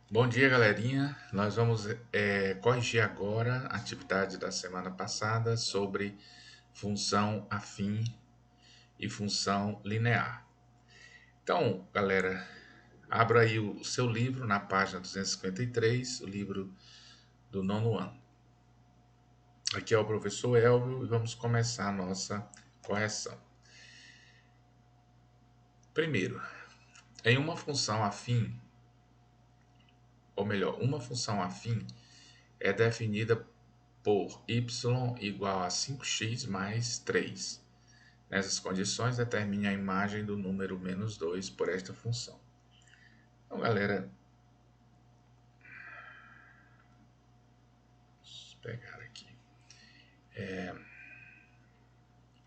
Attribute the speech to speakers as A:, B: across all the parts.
A: Bom dia, galerinha. Nós vamos corrigir agora a atividade da semana passada sobre função afim e função linear. Então, galera, abra aí o seu livro na página 253, o livro do nono ano. Aqui é o professor Elvio e vamos começar a nossa correção. Primeiro, em uma função afim, ou melhor, uma função afim é definida por y igual a 5x mais 3. Nessas condições, determine a imagem do número menos 2 por esta função. Então, galera, vamos pegar aqui.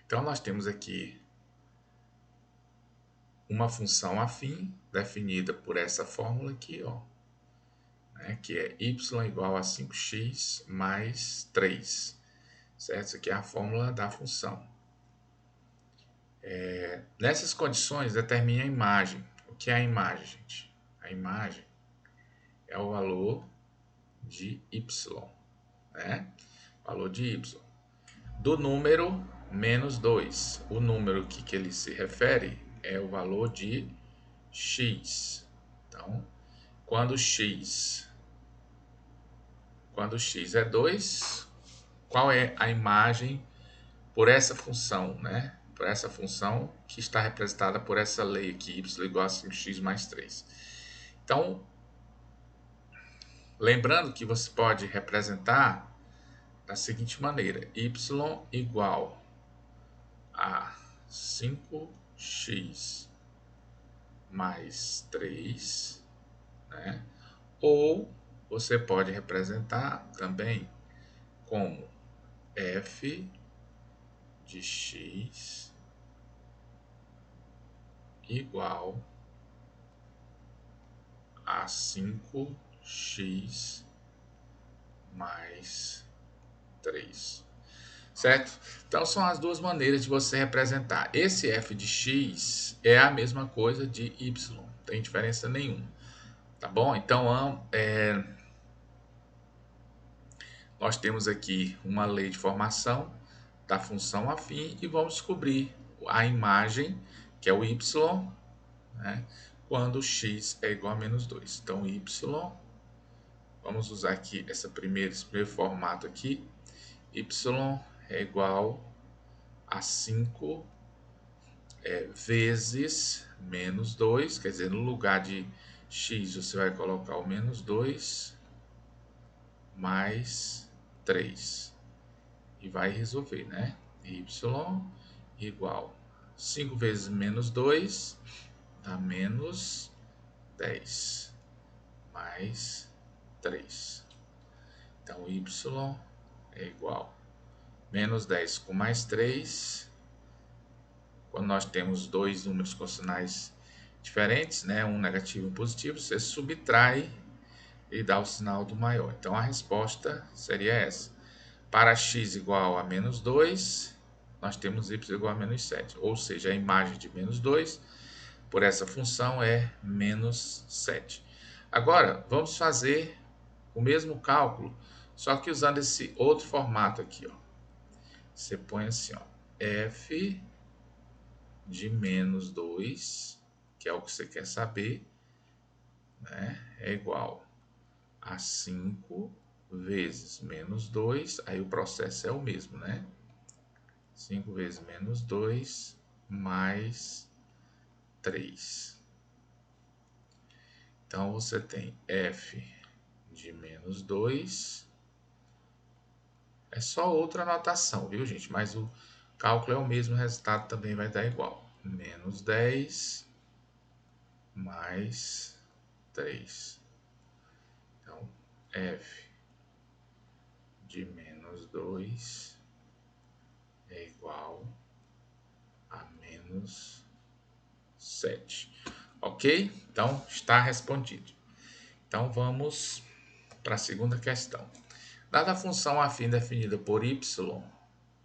A: Então, nós temos aqui uma função afim, definida por essa fórmula aqui, ó, né, que é y igual a 5x mais 3. Certo? Isso aqui é a fórmula da função. Nessas condições, determine a imagem. O que é a imagem, gente? A imagem é o valor de y, né? Valor de y. Do número menos 2. O número que ele se refere é o valor de x. Então, quando x é 2, qual é a imagem por essa função, né? Por essa função que está representada por essa lei aqui, y igual a 5x mais 3. Então, lembrando que você pode representar da seguinte maneira: y igual a 5x mais 3, né? Ou você pode representar também como f de x igual a 5x mais 3. Certo? Então, são as duas maneiras de você representar. Esse f de x é a mesma coisa de y, não tem diferença nenhuma. Tá bom? Então, nós temos aqui uma lei de formação da função afim e vamos descobrir a imagem, que é o y, né, quando x é igual a menos 2. Então, y, vamos usar aqui esse primeiro formato aqui, y é igual a 5 vezes menos 2, quer dizer, no lugar de x você vai colocar o menos 2 mais 3 e vai resolver, né? Y igual 5 vezes menos 2 dá menos 10 mais 3. Então, y é igual menos 10 com mais 3. Quando nós temos dois números com sinais diferentes, né, um negativo e um positivo, você subtrai e dá o sinal do maior. Então, a resposta seria essa. Para x igual a menos 2, nós temos y igual a menos 7. Ou seja, a imagem de menos 2 por essa função é menos 7. Agora, vamos fazer o mesmo cálculo, só que usando esse outro formato aqui, ó. Você põe assim, ó, f de menos 2, que é o que você quer saber, né, é igual a 5 vezes menos 2, aí o processo é o mesmo, né? 5 vezes menos 2 mais 3. Então, você tem f de menos 2. É só outra anotação, viu, gente? Mas o cálculo é o mesmo, o resultado também vai dar igual. Menos 10 mais 3. Então, f de menos 2 é igual a menos 7. Ok? Então, está respondido. Então, vamos para a segunda questão. Dada a função afim definida por y,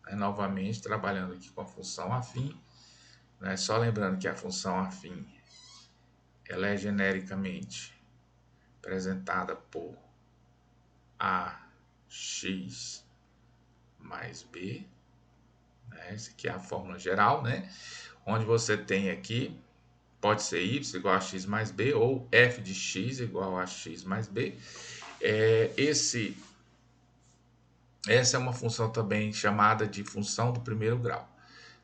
A: né, novamente trabalhando aqui com a função afim, né, só lembrando que a função afim ela é genericamente representada por AX mais B, né? Essa aqui é a fórmula geral, né? Onde você tem aqui, pode ser y igual a x mais b, ou f de x igual a x mais b. Essa é uma função também chamada de função do primeiro grau,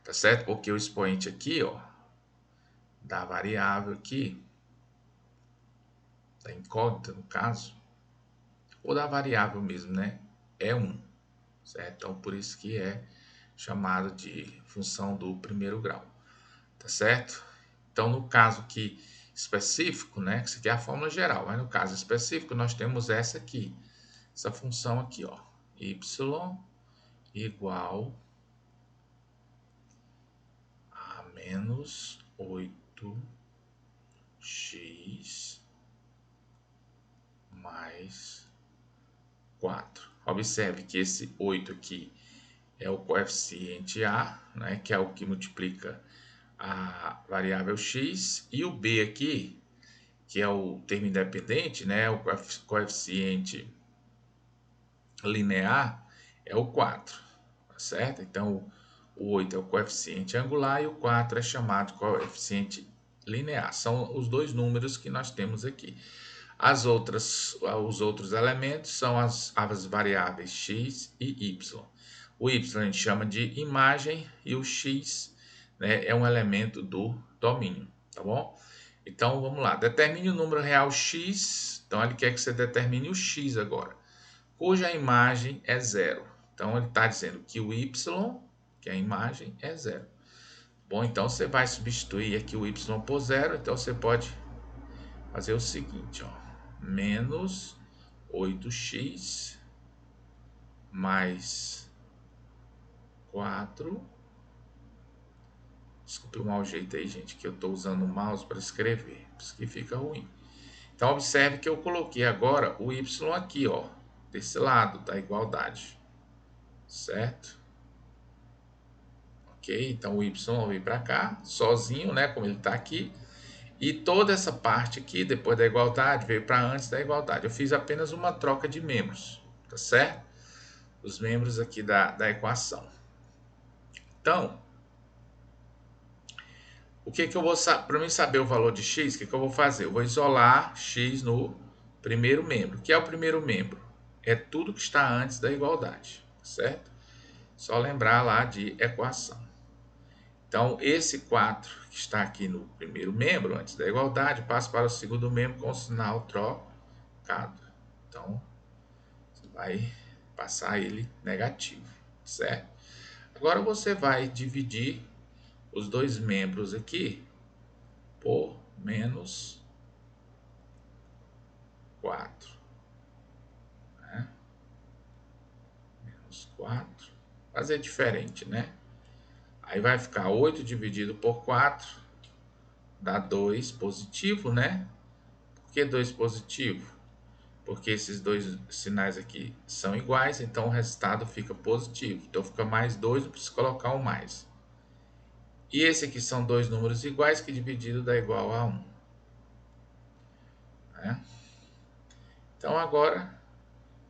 A: tá certo? Porque o expoente aqui, ó, da variável aqui, da incógnita no caso, ou da variável mesmo, né? É 1, certo? Então, por isso que é chamado de função do primeiro grau, tá certo? Então, no caso aqui específico, né? Isso aqui é a fórmula geral, mas no caso específico nós temos essa aqui, essa função aqui, ó, y igual a menos 8x mais 4. Observe que esse 8 aqui é o coeficiente A, né, que é o que multiplica a variável x, e o B aqui, que é o termo independente, né, o coeficiente linear, é o 4, tá certo? Então, o 8 é o coeficiente angular e o 4 é chamado de coeficiente linear. São os dois números que nós temos aqui. Os outros elementos são as variáveis x e y. O y a gente chama de imagem e o x, né, é um elemento do domínio, tá bom? Então, vamos lá. Determine o número real x. Então, ele quer que você determine o x agora, cuja imagem é zero. Então, ele está dizendo que o y, que é a imagem, é zero. Bom, então você vai substituir aqui o y por zero. Então, você pode fazer o seguinte, ó. Menos 8x mais 4. Desculpe o mau jeito aí, gente, que eu estou usando o mouse para escrever. Por isso que fica ruim. Então, observe que eu coloquei agora o y aqui, ó, desse lado da igualdade, certo? Ok? Então, o y veio para cá, sozinho, né, como ele está aqui. E toda essa parte aqui, depois da igualdade, veio para antes da igualdade. Eu fiz apenas uma troca de membros, tá certo? Os membros aqui da equação. Então, o que eu vou para mim saber o valor de x, o que eu vou fazer? Eu vou isolar x no primeiro membro. O que é o primeiro membro? É tudo que está antes da igualdade, certo? Só lembrar lá de equação. Então, esse 4 que está aqui no primeiro membro, antes da igualdade, passa para o segundo membro com o sinal trocado. Então, você vai passar ele negativo, certo? Agora você vai dividir os dois membros aqui por menos 4. Né? Menos 4. Fazer diferente, né? Aí vai ficar 8 dividido por 4, dá 2 positivo, né? Por que 2 positivo? Porque esses dois sinais aqui são iguais, então o resultado fica positivo. Então fica mais 2, não preciso colocar o mais. E esse aqui são dois números iguais, que dividido dá igual a 1. Né? Então agora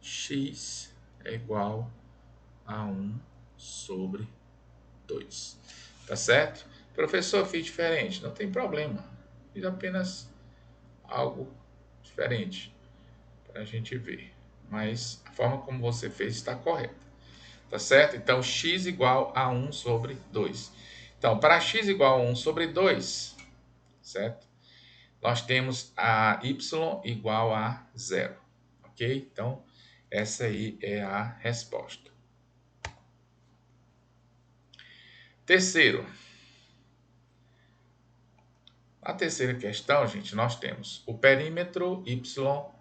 A: x é igual a 1 sobre 2. Tá certo? Professor, fiz diferente. Não tem problema. Fiz apenas algo diferente para a gente ver. Mas a forma como você fez está correta. Tá certo? Então, x igual a 1 sobre 2. Então, para x igual a 1 sobre 2, certo? Nós temos a y igual a 0. Ok? Então, essa aí é a resposta. Terceiro. Na terceira questão, gente, nós temos o perímetro y. O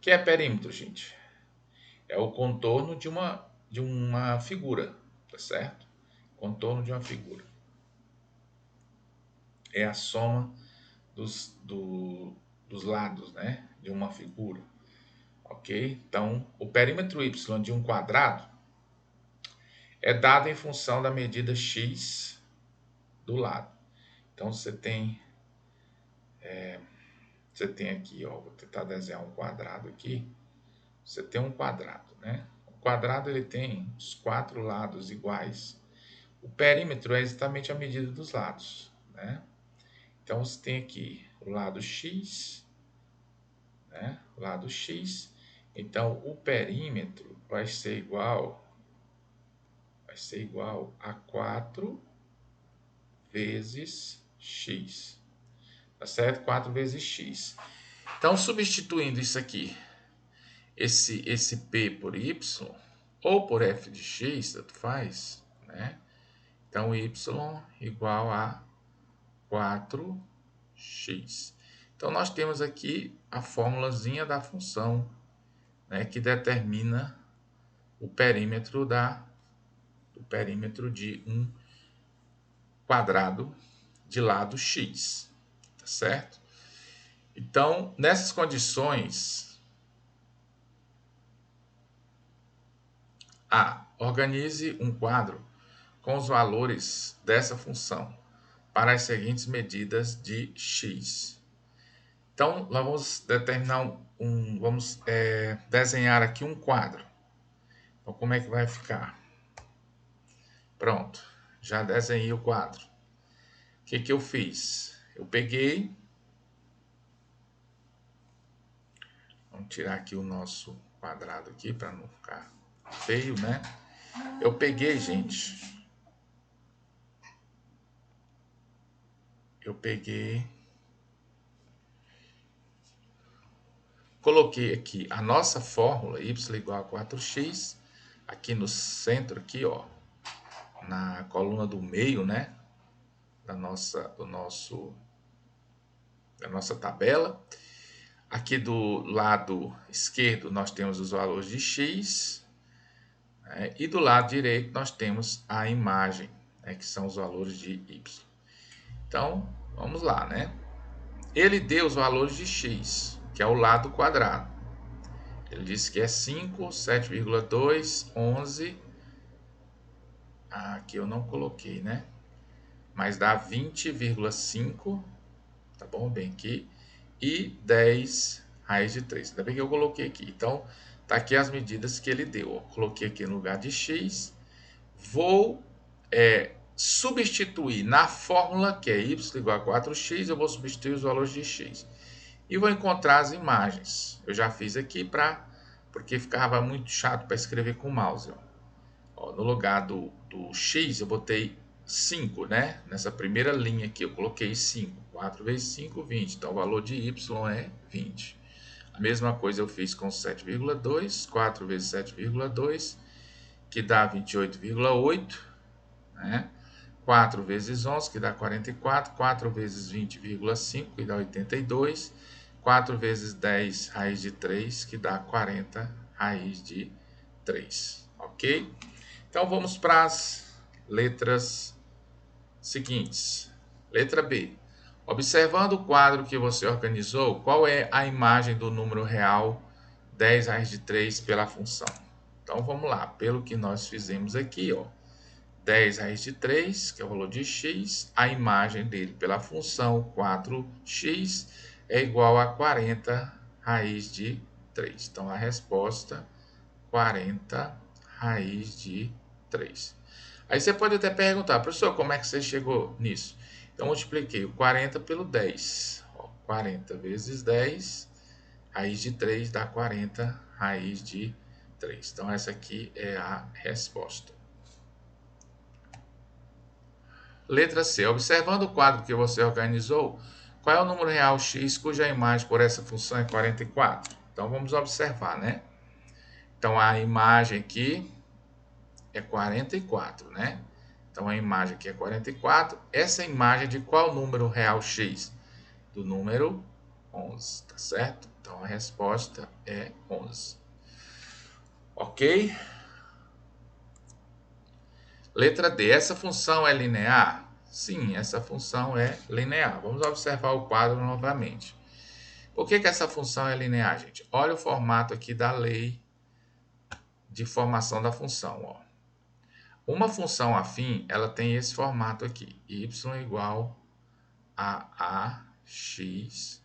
A: que é perímetro, gente? É o contorno de uma figura, tá certo? Contorno de uma figura. É a soma dos lados, né, de uma figura. Ok? Então, o perímetro y de um quadrado é dado em função da medida x do lado. Então, você tem você tem aqui, ó, vou tentar desenhar um quadrado aqui. Você tem um quadrado, né? O quadrado ele tem os 4 lados iguais. O perímetro é exatamente a medida dos lados, né? Então, você tem aqui o lado x, né? O lado x. Então, o perímetro vai ser igual a 4 vezes x. Tá certo? 4 vezes x. Então, substituindo isso aqui, esse p por y, ou por f de x, tanto faz, né? Então, y igual a 4x. Então, nós temos aqui a formulazinha da função, né, que determina o perímetro de um quadrado de lado x, tá certo? Então, nessas condições, organize um quadro com os valores dessa função para as seguintes medidas de x. Então, nós vamos determinar vamos desenhar aqui um quadro. Então, como é que vai ficar? Pronto, já desenhei o quadro. O que que eu fiz? Eu peguei, vamos tirar aqui o nosso quadrado aqui para não ficar feio, né? Eu peguei, gente, coloquei aqui a nossa fórmula, y igual a 4x, aqui no centro, aqui, ó, na coluna do meio, né, da nossa tabela. Aqui do lado esquerdo nós temos os valores de x, né, e do lado direito nós temos a imagem, né, que são os valores de y. Então, vamos lá, né? Ele deu os valores de x, que é o lado quadrado. Ele disse que é 5, 7,2, 11. Aqui eu não coloquei, né? Mas dá 20,5, tá bom? Bem aqui. E 10 raiz de 3. Ainda bem que eu coloquei aqui. Então, tá aqui as medidas que ele deu. Eu coloquei aqui no lugar de x. Vou substituir na fórmula, que é y igual a 4x, eu vou substituir os valores de x. E vou encontrar as imagens. Eu já fiz aqui porque ficava muito chato para escrever com o mouse. Ó, no lugar do x, eu botei 5, né? Nessa primeira linha aqui, eu coloquei 5. 4 vezes 5, 20. Então, o valor de y é 20. A mesma coisa eu fiz com 7,2. 4 vezes 7,2, que dá 28,8, né? 4 vezes 11, que dá 44. 4 vezes 20,5, que dá 82. 4 vezes 10 raiz de 3, que dá 40 raiz de 3. Ok? Então, vamos para as letras seguintes. Letra B. Observando o quadro que você organizou, qual é a imagem do número real 10 raiz de 3 pela função? Então, vamos lá. Pelo que nós fizemos aqui, ó, 10 raiz de 3, que é o valor de x, a imagem dele pela função 4x é igual a 40 raiz de 3. Então, a resposta 40 raiz de 3. Aí você pode até perguntar, professor, como é que você chegou nisso? Então, eu multipliquei o 40 pelo 10. Ó, 40 vezes 10, raiz de 3 dá 40 raiz de 3. Então, essa aqui é a resposta. Letra C. Observando o quadro que você organizou, qual é o número real x cuja imagem por essa função é 44? Então, vamos observar, né? Então, a imagem aqui é 44, né? Então, a imagem aqui é 44. Essa imagem é de qual número real x? Do número 11, tá certo? Então, a resposta é 11. Ok? Letra D. Essa função é linear? Sim, essa função é linear. Vamos observar o quadro novamente. Por que essa função é linear, gente? Olha o formato aqui da lei de formação da função, ó. Uma função afim, ela tem esse formato aqui, y igual a ax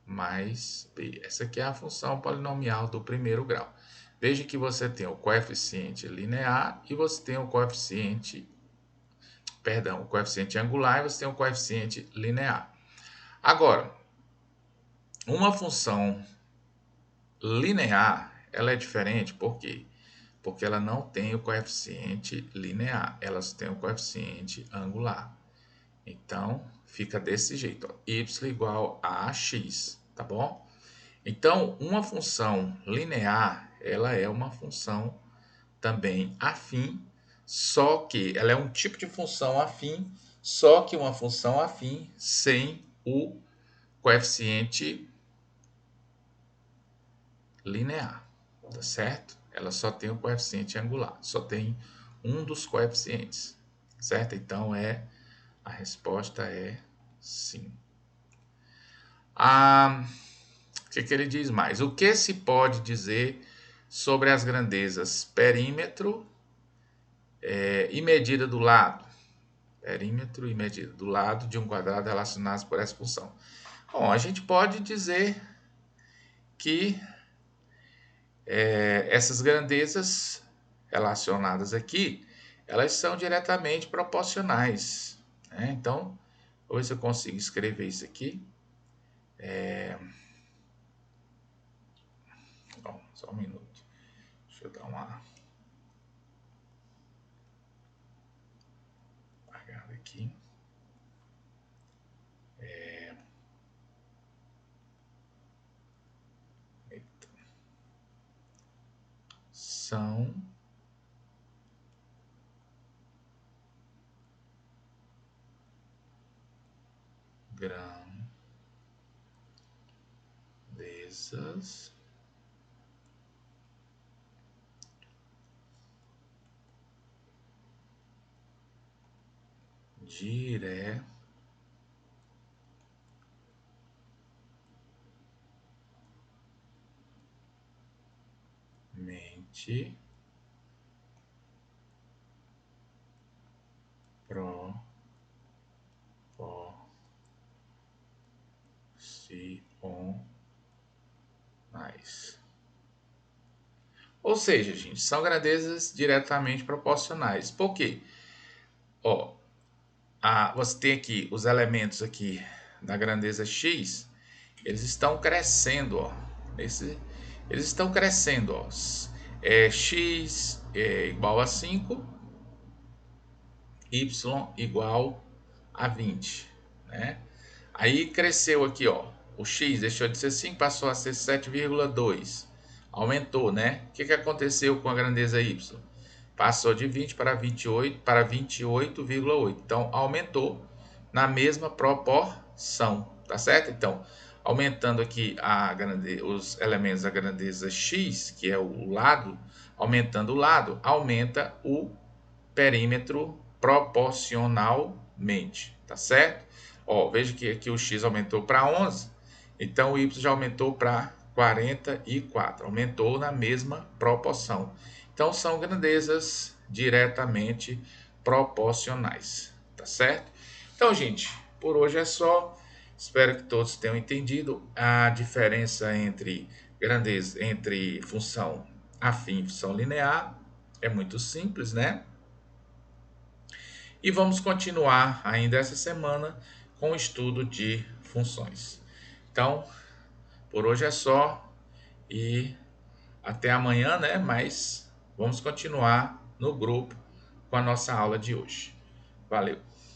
A: mais b. Essa aqui é a função polinomial do primeiro grau. Veja que você tem o coeficiente linear e você tem o coeficiente, perdão, o coeficiente angular e você tem o coeficiente linear. Agora, uma função linear, ela é diferente, por quê? Porque ela não tem o coeficiente linear, ela tem o coeficiente angular. Então, fica desse jeito, ó, y igual a x, tá bom? Então, uma função linear, ela é uma função também afim, só que ela é um tipo de função afim, só que uma função afim sem o coeficiente linear, tá certo? Ela só tem o coeficiente angular, só tem um dos coeficientes, certo? Então, a resposta é sim. O que ele diz mais? O que se pode dizer sobre as grandezas perímetro e medida do lado? Perímetro e medida do lado de um quadrado relacionados por essa função. Bom, a gente pode dizer que essas grandezas relacionadas aqui, elas são diretamente proporcionais, né? Então, vou ver se eu consigo escrever isso aqui. Bom, só um minuto. Deixa eu dar uma apagada aqui. Eita. São grandezas diretamente proporcionais. Ou seja, gente, são grandezas diretamente proporcionais. Por quê? Ó, você tem aqui os elementos aqui da grandeza x, eles estão crescendo, ó. Eles estão crescendo, ó. X é igual a 5, y igual a 20, né? Aí cresceu aqui, ó. O x deixou de ser 5, passou a ser 7,2. Aumentou, né? O que aconteceu com a grandeza y? Passou de 20 para 28 para 28,8. Então, aumentou na mesma proporção, tá certo? Então, aumentando aqui os elementos da grandeza x, que é o lado, aumentando o lado, aumenta o perímetro proporcionalmente, tá certo? Ó, veja que aqui o x aumentou para 11, então o y já aumentou para 44, aumentou na mesma proporção. Então são grandezas diretamente proporcionais, tá certo? Então, gente, por hoje é só. Espero que todos tenham entendido a diferença entre grandeza, entre função afim e função linear. É muito simples, né? E vamos continuar ainda essa semana com o estudo de funções. Então, por hoje é só e até amanhã, né? Mas vamos continuar no grupo com a nossa aula de hoje. Valeu!